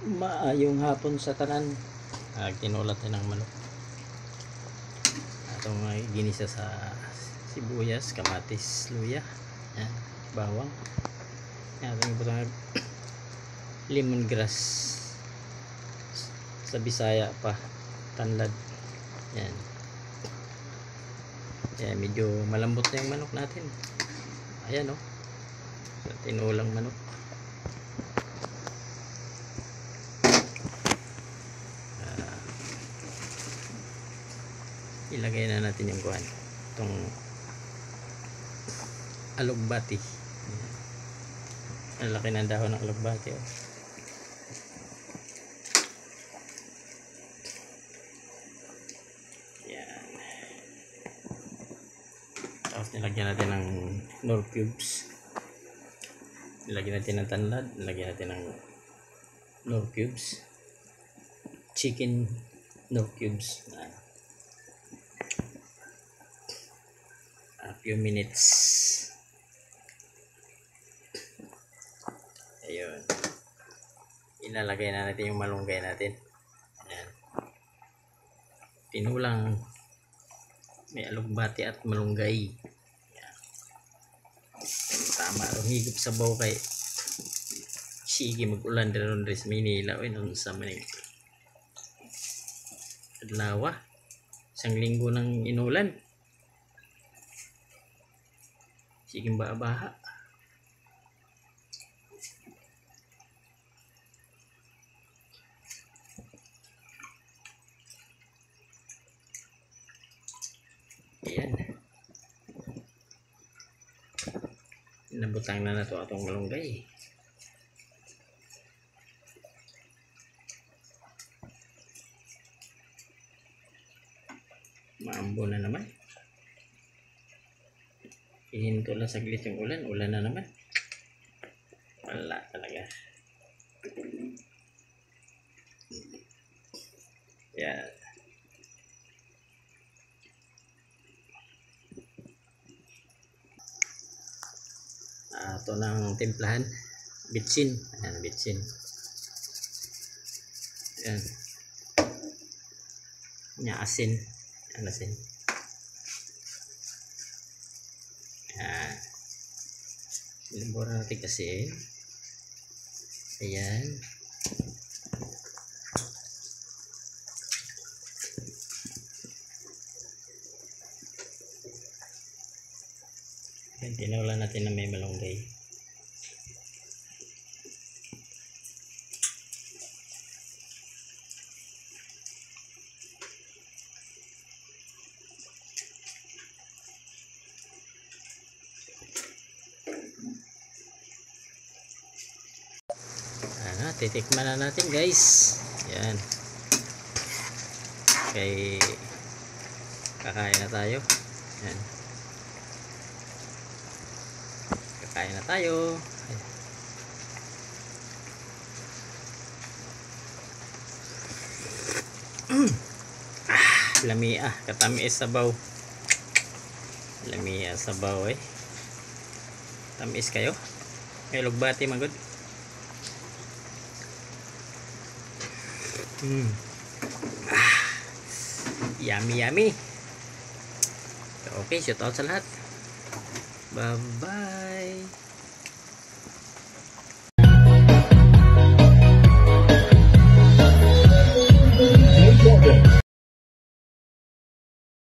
Maayong hapon sa tanan. Kinulat na ng manok. Itong ginisa sa sibuyas, kamatis, luya, yan, bawang. Yan, itong ibutang lemongrass, sa Bisaya pa tanlad. Yan. Yan, medyo malambot na yung manok natin. Ayan, oh, tinulang manok. Ilagay na natin yung kuhan, itong alugbati. Ang laki ng dahon ng alugbati, oh. Yan. Tapos nilagyan natin ng nor cubes, nilagyan natin ng tanlad, nilagyan natin ng nor cubes, chicken nor cubes. A few minutes. Ayun, ilalagay na natin yung malunggay natin. Ayan, tinulang, may alugbati at malunggay. Ayan. Tama, higop sa baw kay sige mag-ulan rin sa Manila. O yun sa Manila, adlawa, isang linggo ng inulan. Siging baha-baha. Ayan. Nabutang na na ito atong malunggay. Maambo na naman. Ihinto lang saglit yung ulan. Ulan na naman. Wala talaga. Yan. Ito ng timplahan. Bitsin. Ayan, bitsin. Ayan. Nya asin. Ayan, asin. Ayan. Limbora natin kasi. Ayan. Ayan, tinulan natin na may malunggay. Titikman na natin, guys. Yan. Okay, kakain na tayo. Yan. Kakain na tayo. Lamia, katamis sabaw. Lamia sabaw, eh. Tamis kayo. May lugbati magod. Yummy, yummy. Okay, shout out sa lahat. Bye bye.